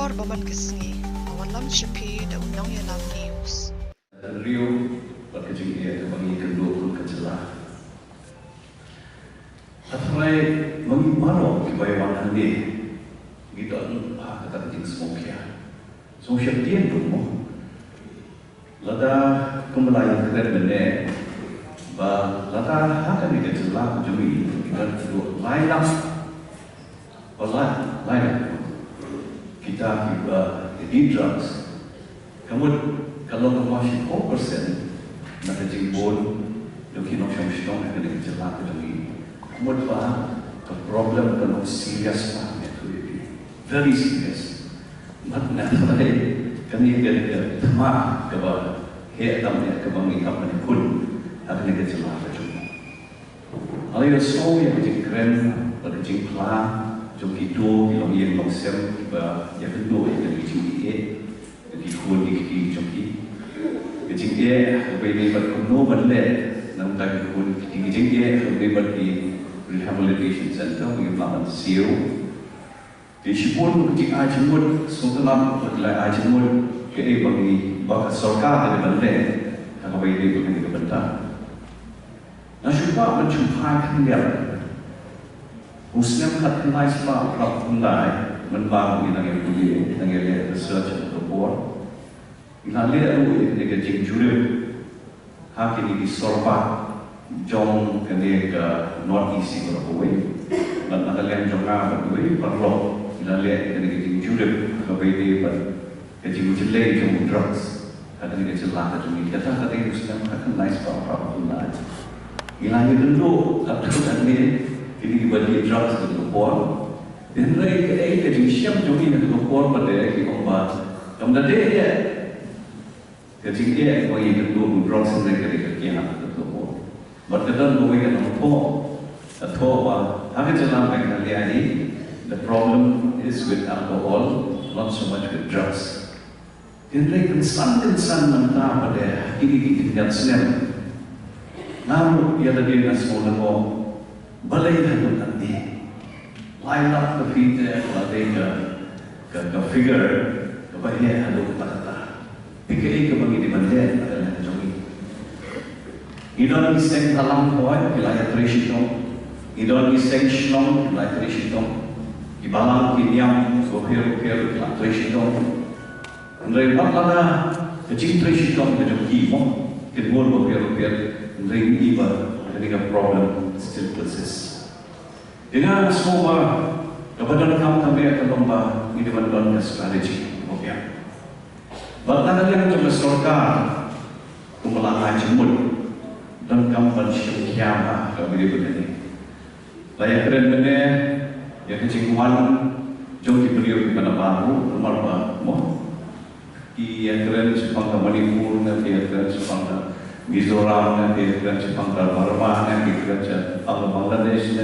war baman kisngi awan lam chipi da unang ya lam news Rio berkecing ia bagi kedua pun kecelah. Atrai bagi maro kibayawan ande kita kata kecing semukia. So siap dia pun mo. Lada kembali keren benda, bah lada hak ni kecelah jumi kita dua lain kita di drugs. Kalau masih 4% nak jimbon, dokin orang syam nak kena jelah ke demi. Kemudian ke problem kalau serius lah itu very serious. Makna saya kami kena tema kepada hitamnya kebangi kapan pun akan kena jelah ke demi. Kalau so yang keren pada jingkla, jumpa itu yang longsem bah yang kedua yang kena ikut jumpa. Kecing dia bagi berkuno berlet, nampak ikut kecing dia bagi rehabilitation center bagi pelayan siu. Di sipun kecing ajemut, setelah berlai ajemut ke bagi bakat sorkar dari berlet, kalau bagi bagi kebentar. Nasyupa menjumpai kendial, Muslim kenai sebab kenai membangun dengan budi, dengan research atau board. Ina lihat ini kecing jurip, hak ini disorbat, jom kene ke north east berapa dan nak lihat jongga berapa perlu. Ina lihat ini kecing jurip, kemudian kecing jelek jom drugs, ada ini kecil lah kecing kita kata ini Muslim akan nice apa pun. Ina lihat dulu aturan ini dibagi drugs untuk bor, dan lagi kecing siap jom ini untuk bor pada kita obat, kemudian dia kecing dia bagi kedua drugs mereka dikerjakan betul. Berkaitan dengan atau agak jelas mereka lihat the problem is with alcohol, not so much with drugs. Jadi kensan mentah pada ini tinggal senang. Namun ia tadi nak semula balai dah nanti. Line up the feet ada ke figure kebanyakan ada kata. Pikir bagi di bandar adalah jogi. Idon iseng dalam koi wilayah Trisitong, idon iseng Shlong wilayah Trisitong, ibalang kiniam sopir wilayah Trisitong. Andai bakala kecil Trisitong kejogi mo, kedua sopir andai iba ketika problem still persists. Dengan semua kepada kami akan lomba ini mendapat strategi. Bahkan yang cuma sorkar, kumpulan jemut dan kampung syariah kami begini. Layak keren benda yang kecil kuan, jom diberi kepada baru, nomor baru. Ia keren sepang Manipur, ia keren sepang Mizoram, ia keren sepang Burma, ia keren sepang Bangladesh,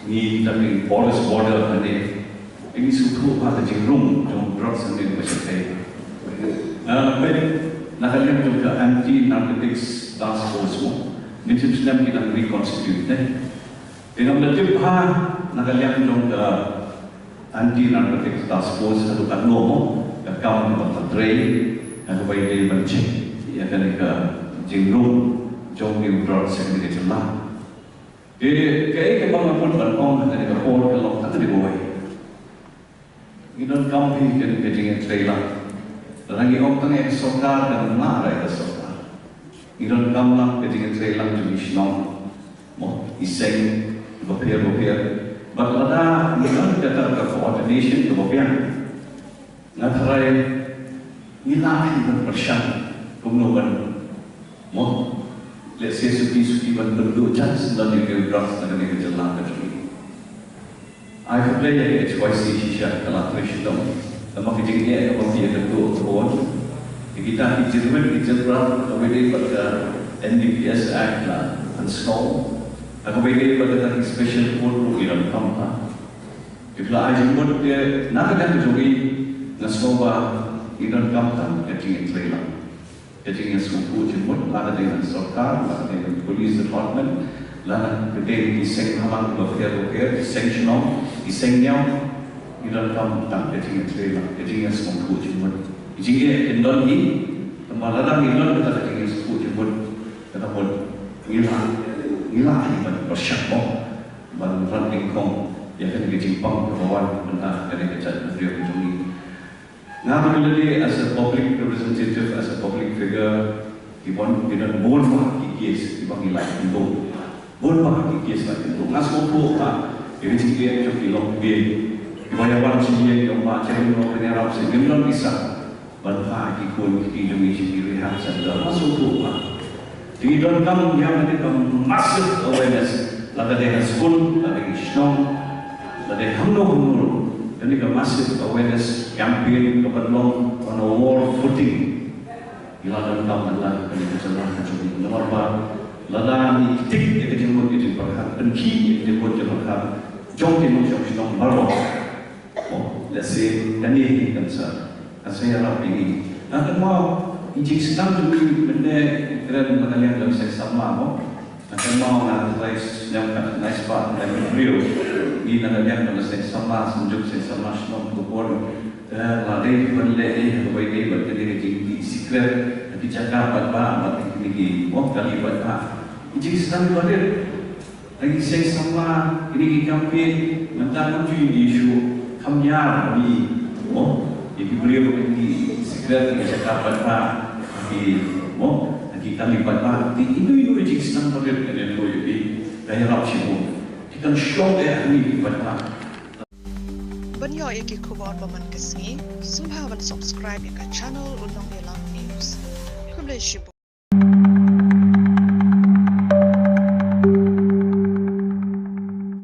ini tapi polis border ini suku pada jengrum, jom drugs ini macam nakalian juga anti narcotics task force mo. Minsan sila kita reconstitute. Dengan letih nakalian juga anti narcotics task force atau kan mo, account ng trade, atau bayi mencek, ia kan ke jingrum, jom new drugs yang kita jelah. Jadi kaya kebang pun berkong dari kapol kalau tak ada boleh. Kita kampung ke jingïatreilang. Lagi orang tengah sorkar dan mana ada sorkar. Iron kamlang jingïatreilang juga Shlong, mo iseng bopir. Baklada iron kata coordination tu bopir. Ngatrai ilahi berpersian kumnoban, mo let's say suki berdua chance dan juga drugs dan juga jelang kecil. I have played a HYC shisha kalau Trisitong. Lama kecil dia kalau dia ketua tuan, kita hijrah kemudian pada NDPS Act lah, install, kemudian pada special code program kampa. Jika ajimut dia nak ada jogi, nasoba iran kampa jingïatreilang, suku jimut ada dengan sorkar, ada dengan police department, lah kedai iseng halang bafir iseng Shlong, iseng nyam. ilan kam tang jingïatreilang semong tu jingmut jingïat indon ni maladang ilan kita jingïat semong jingmut kita pun ilah iman bersyak man ran ingkong ya kan ke jimpang ke bawah mentah dari kecat beliau ini ngamal lagi as a public representative, as a public figure ibon tidak bon kikis ibang ilai indo bon kikis lah indo ngasmo tu ini cikgu yang ilong bi ibayawan sini yang macam yang penerap sehingga bisa banfa kikun kikijungi sendiri hak sadar masuk tu di dalam kamu yang ada kamu massive awareness lada dengan school lada islam lada hamno ini kamu massive awareness campaign kepadlong on a war footing iladan kamu adalah kali berjalan macam nomor bar lada ni tik itu jemput itu berhak dan ki itu jemput berhak jom di macam islam baru let's say ini kan saya harap ini akan mau ijik sedang tu benda kira kalian dalam saya sama akan mau nak yang nice part dan beliau ini kalian dalam saya sama senjuk saya sama semua kupon ladai benda baik ini berkali di secret di Jakarta pada ini kali pada ijik sedang berada lagi saya sama ini campaign mentang menjadi isu kamnya di jadi beliau di secret di Jakarta kita libat di itu ijik senang pada dengan lo jadi daya rap siapa kita show ni libat Banyak yang kikuan baman kesini, sumhawan subscribe ke channel Undang Yelang News. Kumle shibu.